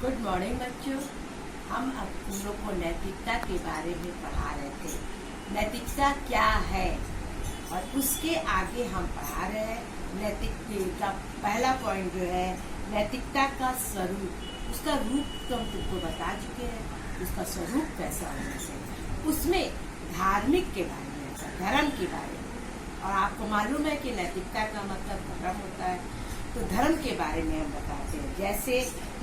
Good morning बच्चों। हम अब तुम लोग को नैतिकता के बारे में पढ़ा रहे थे। नैतिकता क्या है और उसके आगे हम पढ़ा रहे हैं नैतिकता का पहला पॉइंट जो है नैतिकता का स्वरूप। उसका रूप तो हम तुमको बता चुके हैं, उसका स्वरूप कैसा होना चाहिए। उसमें धार्मिक के बारे में, धर्म के बारे में, और आपको मालूम है कि नैतिकता का मतलब धर्म होता है, तो धर्म के बारे में हम बताते हैं। जैसे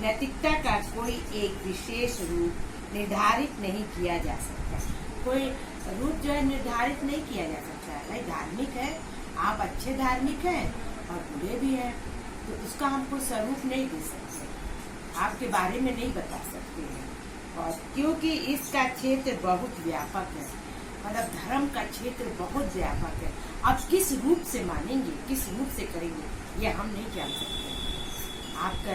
नैतिकता का कोई एक विशेष रूप निर्धारित नहीं किया जा सकता, कोई रूप जो है निर्धारित नहीं किया जा सकता है। भाई धार्मिक है, आप अच्छे धार्मिक हैं और बुरे भी हैं, तो उसका हमको स्वरूप नहीं दे सकते, आपके बारे में नहीं बता सकते हैं। और क्योंकि इसका क्षेत्र बहुत व्यापक है, मतलब धर्म का क्षेत्र बहुत व्यापक है। आप किस रूप से मानेंगे, किस रूप से करेंगे, ये हम नहीं जान सकते। आपका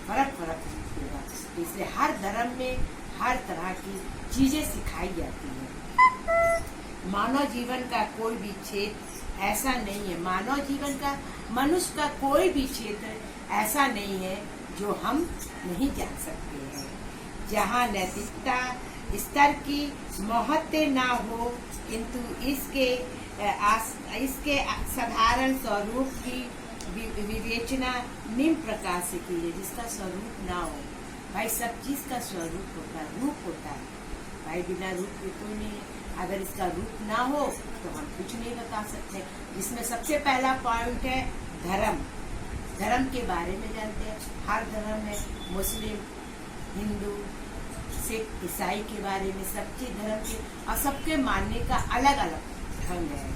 फर्क रूप होगा। इसलिए हर धर्म में हर तरह की चीजें सिखाई जाती हैं। मानव जीवन का कोई भी क्षेत्र ऐसा नहीं है, मानव जीवन का, मनुष्य का कोई भी क्षेत्र ऐसा नहीं है जो हम नहीं जान सकते हैं। जहाँ नैतिकता स्तर की महत्व ना हो, किंतु इसके साधारण स्वरूप की विवेचना निम्न प्रकार से की है। जिसका स्वरूप ना हो, भाई सब चीज का स्वरूप होता है, रूप होता है। भाई बिना रूप के कोई नहीं है। अगर इसका रूप ना हो तो हम कुछ नहीं बता सकते। इसमें सबसे पहला पॉइंट है धर्म। धर्म के बारे में जानते हैं, हर धर्म है, मुस्लिम, हिंदू, सिख, ईसाई के बारे में, सबके धर्म के और सबके मानने का अलग अलग ढंग है।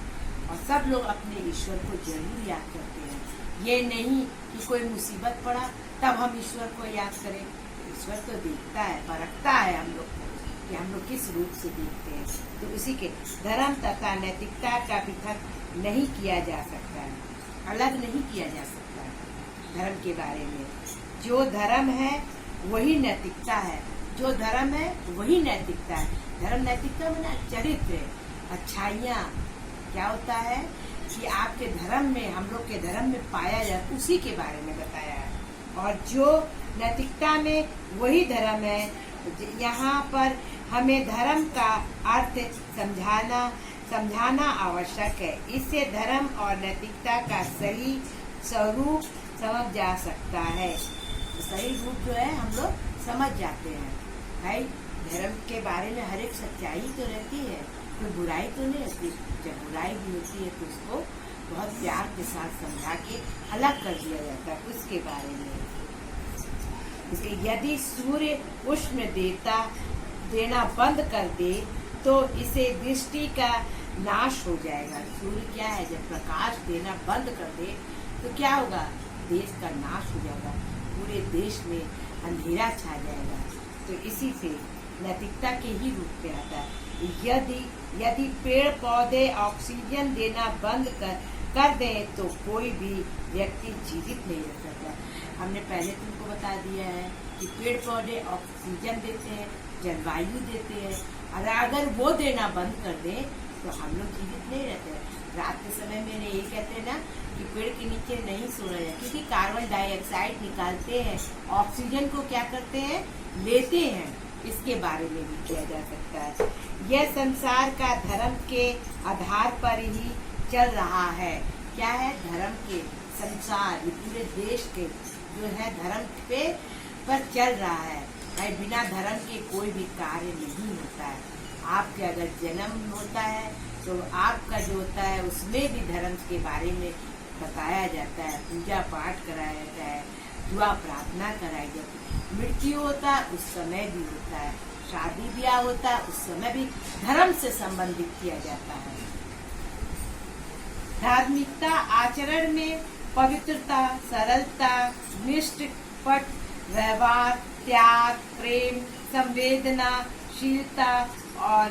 और सब लोग अपने ईश्वर को जरूर याद करते हैं। ये नहीं कि कोई मुसीबत पड़ा तब हम ईश्वर को याद करें। ईश्वर तो देखता है, परखता है हम लोग को कि हम लोग किस रूप से देखते हैं। तो उसी के धर्म तथा नैतिकता का पृथक नहीं किया जा सकता है, अलग नहीं किया जा सकता है। धर्म के बारे में जो धर्म है वही नैतिकता है, जो धर्म है वही नैतिकता है। धर्म नैतिकता में चरित्र, अच्छाइयाँ क्या होता है कि आपके धर्म में, हम लोग के धर्म में पाया जाए, उसी के बारे में बताया है। और जो नैतिकता में वही धर्म है। यहाँ पर हमें धर्म का अर्थ समझाना आवश्यक है। इससे धर्म और नैतिकता का सही स्वरूप समझ जा सकता है। सही रूप जो है हम लोग समझ जाते हैं। भाई धर्म के बारे में हर एक सच्चाई तो रहती है, कोई बुराई तो नहीं होती। जब बुराई भी होती है तो उसको बहुत प्यार के साथ समझा के अलग कर दिया जाता है उसके बारे में। इसलिए यदि सूर्य उष्ण देना बंद कर दे तो इसे दृष्टि का नाश हो जाएगा। सूर्य क्या है, जब प्रकाश देना बंद कर दे तो क्या होगा, देश का नाश हो जाएगा, पूरे देश में अंधेरा छा जाएगा। तो इसी से नैतिकता के ही रूप में आता है। यदि पेड़ पौधे ऑक्सीजन देना बंद कर दें तो कोई भी व्यक्ति जीवित नहीं रह सकता। हमने पहले तुमको बता दिया है कि पेड़ पौधे ऑक्सीजन देते हैं, जलवायु देते हैं, और अगर वो देना बंद कर दें तो हम लोग जीवित नहीं रहते। रात के समय में यही कहते हैं ना कि पेड़ के नीचे नहीं सोना है, क्योंकि कार्बन डाइऑक्साइड निकालते हैं, ऑक्सीजन को क्या करते हैं, लेते हैं। इसके बारे में भी किया जा सकता है। यह संसार का धर्म के आधार पर ही चल रहा है। क्या है, धर्म के संसार, पूरे देश के जो है धर्म पर चल रहा है। भाई बिना धर्म के कोई भी कार्य नहीं होता है। आपके अगर जन्म होता है तो आपका जो होता है उसमें भी धर्म के बारे में बताया जाता है, पूजा पाठ कराया जाता है, दुआ प्रार्थना कराई जाती है। मृत्यु होता है उस समय भी होता है, शादी ब्याह होता है उस समय भी धर्म से संबंधित किया जाता है। धार्मिकता आचरण में पवित्रता, सरलता, निष्कपट व्यवहार, त्याग, प्रेम, संवेदनाशीलता और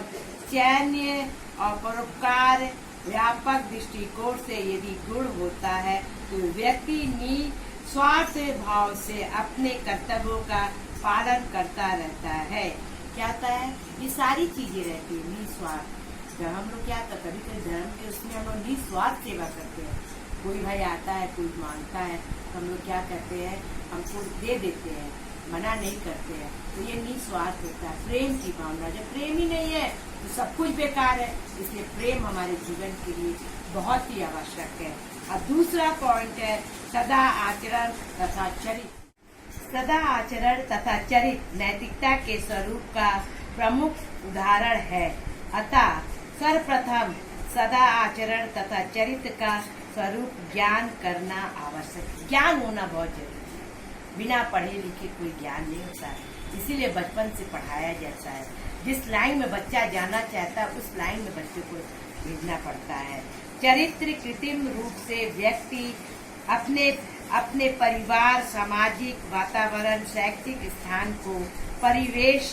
चैन्य और परोपकार व्यापक दृष्टिकोण से यदि गुण होता है तो व्यक्ति निस्वार्थ भाव से अपने कर्तव्यों का पालन करता रहता है। क्या होता है, ये सारी चीजें रहती है निस्वार्थ। जब हम लोग क्या करते, कभी कभी धर्म के उसमें हम लोग निस्वार्थ सेवा करते हैं। कोई भाई आता है, कोई मांगता है, तो हम लोग क्या करते हैं, हमको दे देते हैं। मना नहीं करते हैं। तो ये निस्वार्थ होता है, प्रेम की भावना। जब प्रेम ही नहीं है तो सब कुछ बेकार है। इसलिए प्रेम हमारे जीवन के लिए बहुत ही आवश्यक है। और दूसरा पॉइंट है सदा आचरण तथा चरित्र। सदा आचरण तथा चरित्र नैतिकता के स्वरूप का प्रमुख उदाहरण है। अतः सर्वप्रथम सदा आचरण तथा चरित्र का स्वरूप ज्ञान करना आवश्यक। ज्ञान होना बहुत जरूरी है। बिना पढ़े लिखे कोई ज्ञान नहीं होता है, इसीलिए बचपन से पढ़ाया जाता है। जिस लाइन में बच्चा जाना चाहता है उस लाइन में बच्चे को भेजना पड़ता है। चरित्र कृत्रिम रूप से व्यक्ति अपने परिवार, सामाजिक वातावरण, शैक्षिक स्थान को परिवेश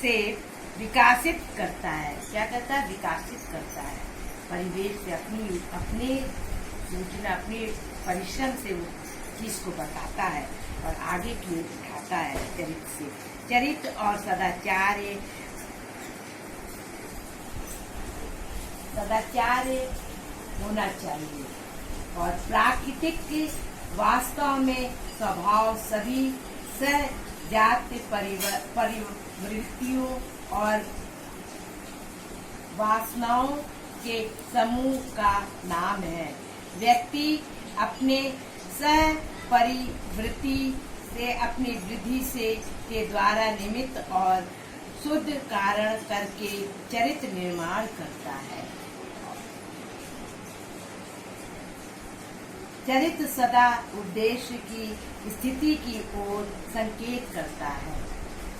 से विकासित करता है। क्या करता है? विकासित करता है। परिवेश से अपनी सूचना, अपने परिश्रम से वो चीज को बताता है और आगे की ओर उठाता है चरित्र से। चरित्र और सदाचार्य होना चाहिए। और प्राकृतिक वास्तव में स्वभाव सभी सजातीय प्रवृत्तियों और वासनाओं के समूह का नाम है। व्यक्ति अपने परिवृत्ति से, अपनी वृद्धि से के द्वारा निमित्त और शुद्ध कारण करके चरित्र निर्माण करता है। चरित्र सदा उद्देश्य की स्थिति की ओर संकेत करता है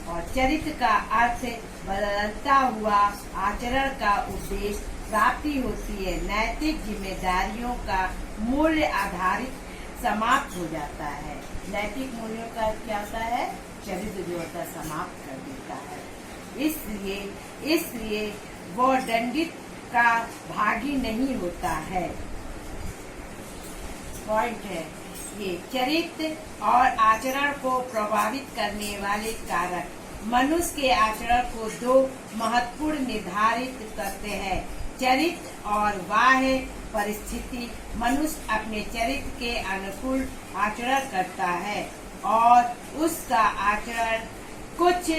और चरित्र का अर्थ बदलता हुआ आचरण का उद्देश्य प्राप्ति होती है। नैतिक जिम्मेदारियों का मूल्य आधारित समाप्त हो जाता है। नैतिक मूल्यों का क्या होता है? चरित्र जो होता है समाप्त कर देता है। इसलिए वो दंडित का भागी नहीं होता है। पॉइंट है ये, चरित्र और आचरण को प्रभावित करने वाले कारक मनुष्य के आचरण को दो महत्वपूर्ण निर्धारित करते हैं। चरित्र और बाह्य परिस्थिति। मनुष्य अपने चरित्र के अनुकूल आचरण करता है और उसका आचरण कुछ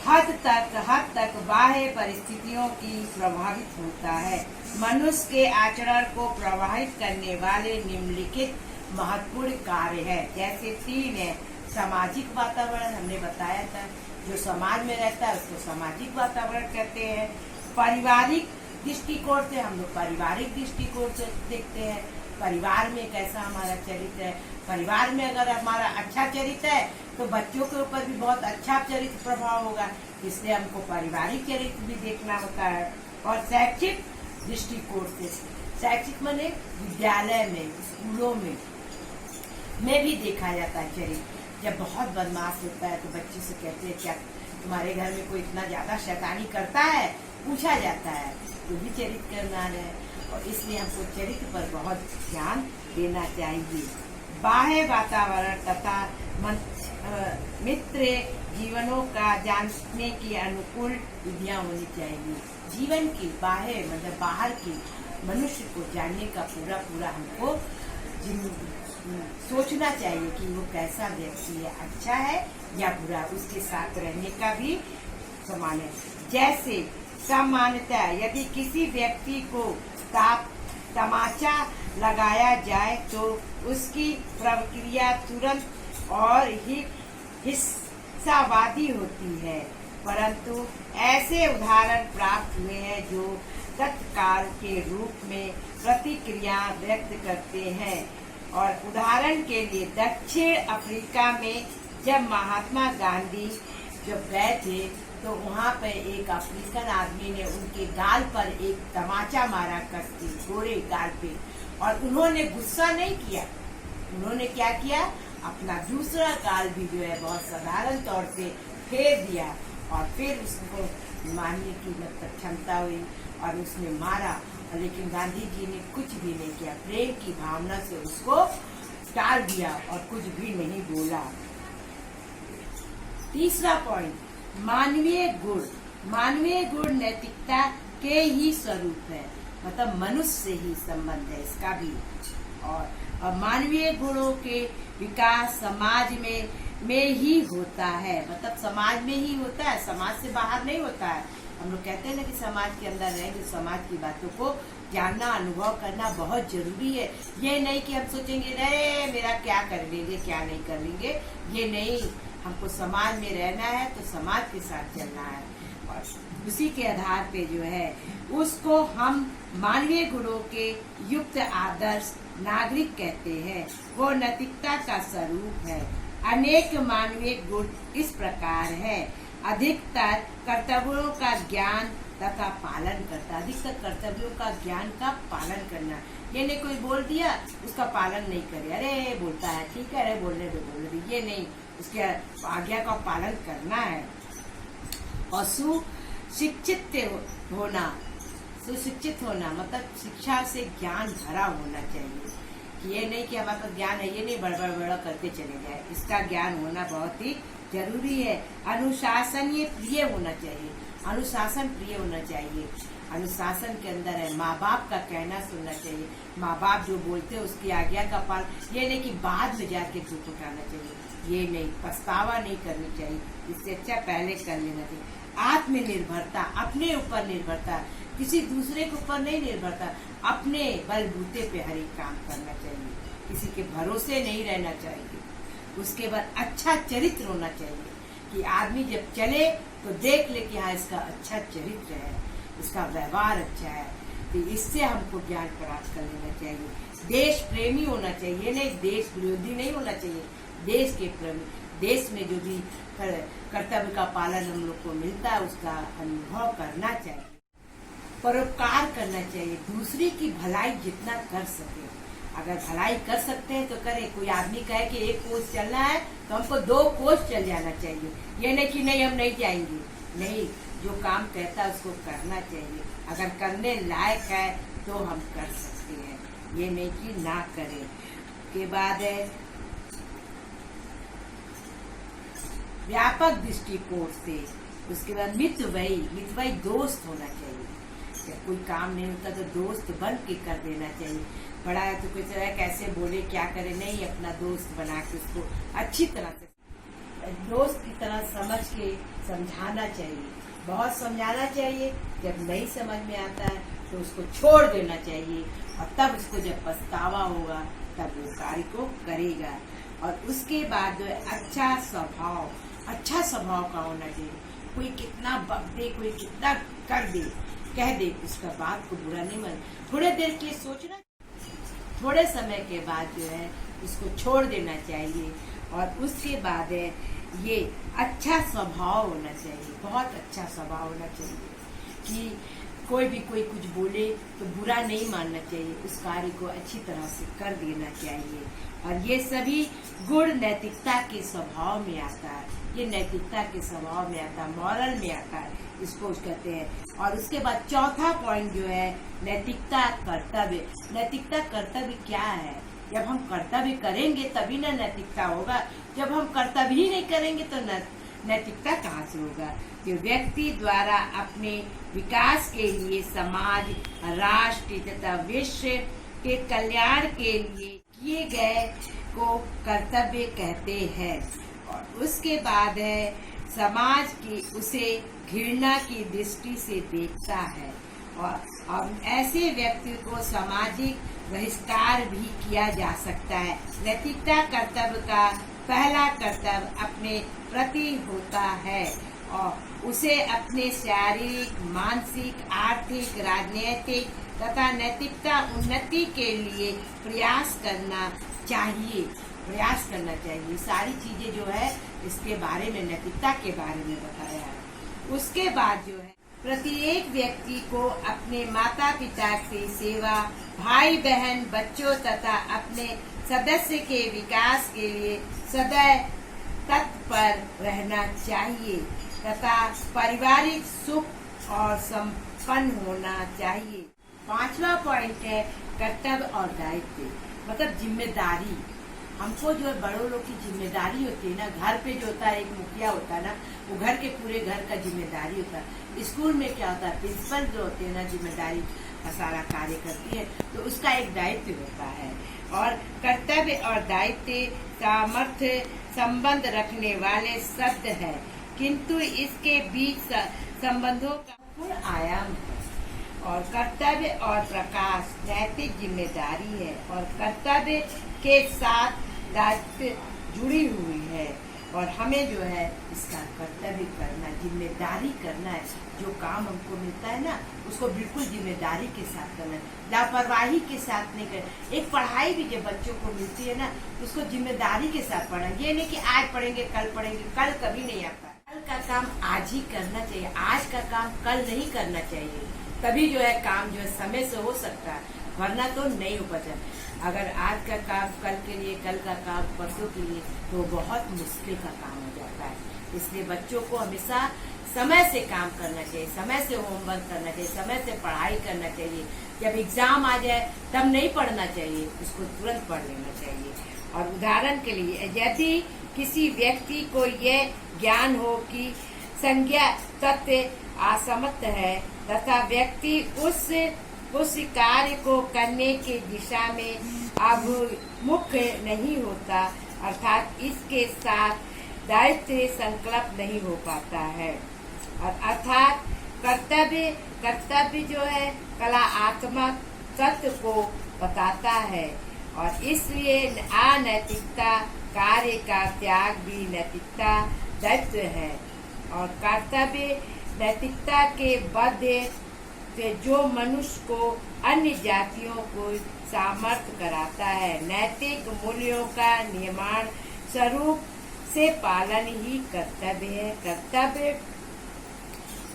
हद तक बाह्य परिस्थितियों की प्रभावित होता है। मनुष्य के आचरण को प्रभावित करने वाले निम्नलिखित महत्वपूर्ण कार्य है। जैसे 3 है। सामाजिक वातावरण, हमने बताया था, जो समाज में रहता है उसको सामाजिक वातावरण कहते हैं। पारिवारिक दृष्टिकोण से हम लोग पारिवारिक दृष्टिकोण से देखते हैं, परिवार में कैसा हमारा चरित्र है। परिवार में अगर हमारा अच्छा चरित्र है तो बच्चों के ऊपर भी बहुत अच्छा चरित्र प्रभाव होगा, इसलिए हमको पारिवारिक चरित्र भी देखना होता है। और शैक्षिक दृष्टिकोण से, शैक्षिक माने विद्यालय में, स्कूलों में भी देखा जाता है चरित्र। जब बहुत बदमाश होता है तो बच्चे से कहते हैं क्या तुम्हारे घर में कोई इतना ज्यादा शैतानी करता है, पूछा जाता है, तो भी चरित्र करना है। और इसलिए हमको चरित्र पर बहुत ध्यान देना चाहिए। बाह्य वातावरण तथा मित्र जीवनों का जानने की अनुकूल विधियां होनी चाहिए। जीवन की बाह्य मतलब बाहर की मनुष्य को जानने का पूरा हमको सोचना चाहिए कि वो कैसा व्यक्ति है, अच्छा है या बुरा, उसके साथ रहने का भी समान है। जैसे सामान्यतः यदि किसी व्यक्ति को तमाचा लगाया जाए तो उसकी प्रतिक्रिया तुरंत और ही हिंसावादी होती है, परंतु ऐसे उदाहरण प्राप्त हुए हैं जो तत्काल के रूप में प्रतिक्रिया व्यक्त करते हैं। और उदाहरण के लिए दक्षिण अफ्रीका में जब महात्मा गांधी जब गए थे तो वहाँ पे एक अफ्रीकन आदमी ने उनके गाल पर एक तमाचा मारा करके, गोरे गाल पे, और उन्होंने गुस्सा नहीं किया। उन्होंने क्या किया, अपना दूसरा गाल भी जो है बहुत साधारण तौर पे फेर दिया और फिर उसको मारने की मतलब क्षमता हुई और उसने मारा। लेकिन गांधी जी ने कुछ भी नहीं किया, प्रेम की भावना से उसको टाल दिया और कुछ भी नहीं बोला। तीसरा पॉइंट, मानवीय गुण। मानवीय गुण नैतिकता के ही स्वरूप है, मतलब मनुष्य से ही संबंध है इसका भी। और मानवीय गुणों के विकास समाज में ही होता है। मतलब समाज में ही होता है, समाज से बाहर नहीं होता है। हम लोग कहते हैं ना कि समाज के अंदर रहेंगे, समाज की बातों को जानना, अनुभव करना बहुत जरूरी है। ये नहीं कि हम सोचेंगे अरे मेरा क्या कर लेंगे, क्या नहीं कर लेंगे, ये नहीं। हमको समाज में रहना है तो समाज के साथ चलना है, और उसी के आधार पे जो है उसको हम मानवीय गुणों के युक्त आदर्श नागरिक कहते हैं। वो नैतिकता का स्वरूप है। अनेक मानवीय गुण इस प्रकार है। अधिकतर कर्तव्यों का ज्ञान तथा पालन करता। अधिकतर कर्तव्यों का ज्ञान का पालन करना। ये नहीं कोई बोल दिया उसका पालन नहीं करे, अरे बोलता है ठीक है, अरे बोलने दो, ये नहीं, उसके आज्ञा का पालन करना है। और सुशिक्षित होना, सुशिक्षित होना मतलब शिक्षा से ज्ञान भरा होना चाहिए। कि ये नहीं कि हमारे पास ज्ञान है, ये नहीं बड़बड़ करते चले जाए, इसका ज्ञान होना बहुत ही जरूरी है। अनुशासनीय प्रिय होना चाहिए, अनुशासन प्रिय होना चाहिए। अनुशासन के अंदर है माँ बाप का कहना सुनना चाहिए। माँ बाप जो बोलते हैं उसकी आज्ञा का पालन। ये नहीं कि बाद में जाके दुख उठाना चाहिए, ये नहीं, पछतावा नहीं करनी चाहिए, इससे अच्छा पहले कर लेना चाहिए। आत्मनिर्भरता, अपने ऊपर निर्भरता, किसी दूसरे के ऊपर नहीं निर्भरता, अपने बलबूते पे हर एक काम करना चाहिए, किसी के भरोसे नहीं रहना चाहिए। उसके बाद अच्छा चरित्र होना चाहिए कि आदमी जब चले तो देख ले कि हाँ इसका अच्छा चरित्र है, इसका व्यवहार अच्छा है, तो इससे हमको ज्ञान प्राप्त कर लेना चाहिए। देश प्रेमी होना चाहिए, नहीं देश विरोधी नहीं होना चाहिए। देश के प्रेमी, देश में जो भी कर्तव्य का पालन हम लोग को मिलता है उसका अनुभव करना चाहिए। परोपकार करना चाहिए, दूसरे की भलाई जितना कर सके, अगर भलाई कर सकते हैं तो करें। कोई आदमी कहे कि 1 कोस चलना है तो हमको 2 कोस चल जाना चाहिए। ये नहीं कि नहीं हम नहीं जाएंगे, नहीं, जो काम कहता है उसको करना चाहिए। अगर करने लायक है तो हम कर सकते हैं, ये नहीं कि ना करें। के बाद है व्यापक दृष्टिकोण से। उसके बाद मितव्ययी दोस्त होना चाहिए। जब कोई काम नहीं होता तो दोस्त बन के कर देना चाहिए। बड़ा है तो कोई तरह कैसे बोले क्या करे, नहीं, अपना दोस्त बना के उसको अच्छी तरह से दोस्त की तरह समझ के समझाना चाहिए, बहुत समझाना चाहिए। जब नहीं समझ में आता है तो उसको छोड़ देना चाहिए, और तब उसको जब पछतावा होगा तब वो कार्य को करेगा। और उसके बाद जो है अच्छा स्वभाव, अच्छा स्वभाव का होना चाहिए। कोई कितना बक दे, कोई कितना कर दे, कह दे, उसका बात को बुरा नहीं मान, थोड़े देर के सोचना, थोड़े समय के बाद जो है उसको छोड़ देना चाहिए। और उसके बाद है ये अच्छा स्वभाव होना चाहिए, बहुत अच्छा स्वभाव होना चाहिए कि कोई कुछ बोले तो बुरा नहीं मानना चाहिए, उस कार्य को अच्छी तरह से कर देना चाहिए। और ये सभी गुण नैतिकता के स्वभाव में आता है, ये नैतिकता के स्वभाव में आता है, मॉरल में आता है, इसको कहते हैं। और उसके बाद चौथा पॉइंट जो है नैतिकता कर्तव्य। नैतिकता कर्तव्य क्या है? जब हम कर्तव्य करेंगे तभी ना नैतिकता होगा, जब हम कर्तव्य ही नहीं करेंगे तो नैतिकता कहाँ से होगा? तो व्यक्ति द्वारा अपने विकास के लिए समाज, राष्ट्र तथा विश्व के कल्याण के लिए किए गए को कर्तव्य कहते हैं। और उसके बाद है समाज की उसे घृणा की दृष्टि से देखता है, और ऐसे व्यक्ति को सामाजिक बहिष्कार भी किया जा सकता है। नैतिकता कर्तव्य का पहला कर्तव्य अपने प्रति होता है, और उसे अपने शारीरिक, मानसिक, आर्थिक, राजनीतिक तथा नैतिकता उन्नति के लिए प्रयास करना चाहिए, प्रयास करना चाहिए। सारी चीजें जो है इसके बारे में, नैतिकता के बारे में बताया है। उसके बाद जो है प्रत्येक व्यक्ति को अपने माता पिता की सेवा, भाई बहन, बच्चों तथा अपने सदस्य के विकास के लिए सदैव तत्पर रहना चाहिए तथा पारिवारिक सुख और संपन्न होना चाहिए। पांचवा पॉइंट है कर्तव्य और दायित्व, मतलब जिम्मेदारी। हमको जो बड़ों लोग की जिम्मेदारी होती है ना, घर पे जो होता है एक मुखिया होता है ना, वो घर के पूरे घर का जिम्मेदारी होता है। स्कूल में क्या होता है, प्रिंसिपल जो होते हैं ना जिम्मेदारी, सारा कार्य करती है, तो उसका एक दायित्व होता है। और कर्तव्य और दायित्व सामर्थ्य संबंध रखने वाले शब्द है, किंतु इसके बीच संबंधों का पूर्ण आयाम है। और कर्तव्य और प्रकाश नैतिक जिम्मेदारी है, और कर्तव्य के साथ दायित्व जुड़ी हुई है। और हमें जो है इसका कर्तव्य करना, जिम्मेदारी करना है। जो काम हमको मिलता है ना, उसको बिल्कुल जिम्मेदारी के साथ करना है, लापरवाही के साथ नहीं करना। एक पढ़ाई भी जब बच्चों को मिलती है ना, उसको जिम्मेदारी के साथ पढ़ना। ये नहीं कि आज पढ़ेंगे कल पढ़ेंगे, कल कभी नहीं आता। कल का काम आज ही करना चाहिए, आज का काम कल नहीं करना चाहिए। तभी जो है काम जो है समय से हो सकता है, वरना तो नहीं हो पाता। अगर आज का काम कल के लिए, कल का काम परसों के लिए, तो बहुत मुश्किल का काम हो जाता है। इसलिए बच्चों को हमेशा समय से काम करना चाहिए, समय से होमवर्क करना चाहिए, समय से पढ़ाई करना चाहिए। जब एग्जाम आ जाए तब नहीं पढ़ना चाहिए, उसको तुरंत पढ़ लेना चाहिए। और उदाहरण के लिए, यदि किसी व्यक्ति को यह ज्ञान हो कि संज्ञा तत्व असमर्थ है तथा व्यक्ति उस कार्य को करने की दिशा में अभिमुख नहीं होता, अर्थात इसके साथ दायित्व संकल्प नहीं हो पाता है। अर्थात कर्तव्य जो है कलात्मक तत्व को बताता है, और इसलिए अनैतिकता कार्य का त्याग भी नैतिकता दायित्व है। और कर्तव्य नैतिकता के बदले से जो मनुष्य को अन्य जातियों को सामर्थ्य कराता है। नैतिक मूल्यों का निर्माण स्वरूप से पालन ही कर्तव्य है। कर्तव्य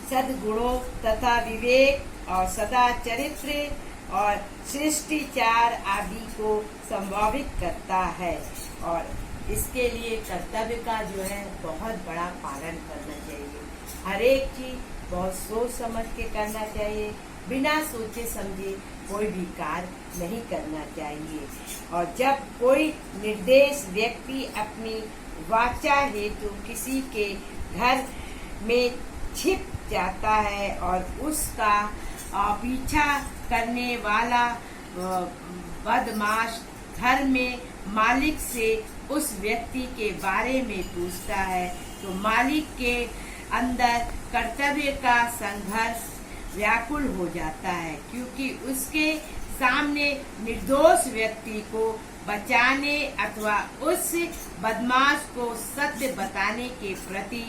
सद्गुणों तथा विवेक और सदा चरित्र और शिष्टाचार आदि को संभावित करता है। और इसके लिए कर्तव्य का जो है बहुत बड़ा पालन करना चाहिए। हर एक चीज बहुत सोच समझ के करना चाहिए, बिना सोचे समझे कोई भी कार्य नहीं करना चाहिए। और जब कोई निर्देश व्यक्ति अपनी वाचा हेतु किसी के घर में छिप जाता है और उसका पीछा करने वाला बदमाश घर में मालिक से उस व्यक्ति के बारे में पूछता है, तो मालिक के अंदर कर्तव्य का संघर्ष व्याकुल हो जाता है, क्योंकि उसके सामने निर्दोष व्यक्ति को बचाने अथवा उस बदमाश को सत्य बताने के प्रति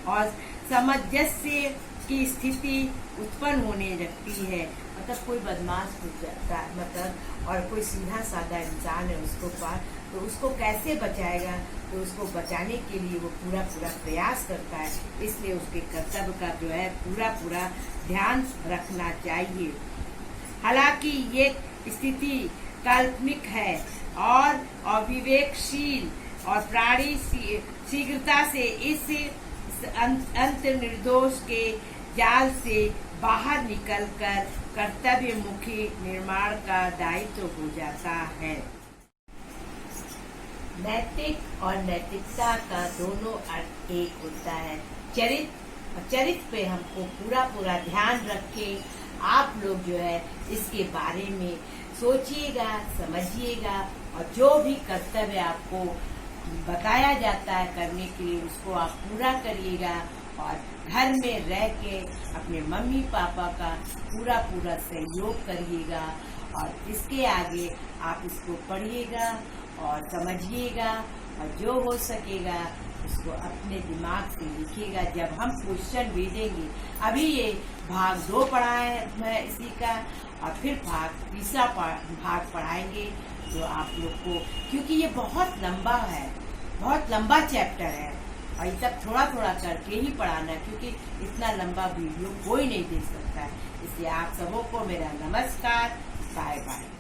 और सामंजस्य की स्थिति उत्पन्न होने लगती है। मतलब कोई बदमाश हो जाता है, मतलब और कोई सीधा साधा इंसान है उसको पास, तो उसको कैसे बचाएगा, तो उसको बचाने के लिए वो पूरा प्रयास करता है। इसलिए उसके कर्तव्य का जो है पूरा ध्यान रखना चाहिए। हालांकि ये स्थिति काल्पनिक है और अविवेकशील और प्राणी शीघ्रता से इस अंत निर्दोष के जाल से बाहर निकलकर कर्तव्य मुखी निर्माण का दायित्व हो जाता है। नैतिक और नैतिकता का दोनों अर्थ एक होता है। चरित्र पे हमको पूरा ध्यान रख के आप लोग जो है इसके बारे में सोचिएगा, समझिएगा, और जो भी कर्तव्य आपको बताया जाता है करने के लिए उसको आप पूरा करिएगा। और घर में रह के अपने मम्मी पापा का पूरा सहयोग करिएगा, और इसके आगे आप इसको पढ़िएगा और समझिएगा, और जो हो सकेगा उसको अपने दिमाग से लिखिएगा। जब हम क्वेश्चन भेजेंगे, अभी ये भाग 2 पढ़ा है मैं इसी का, और फिर तीसरा भाग पढ़ाएंगे जो आप लोग को, क्योंकि ये बहुत लंबा चैप्टर है, और ये सब थोड़ा करके ही पढ़ाना, क्योंकि इतना लंबा वीडियो कोई नहीं दे सकता है। इसलिए आप सबों को मेरा नमस्कार, बाय बाय।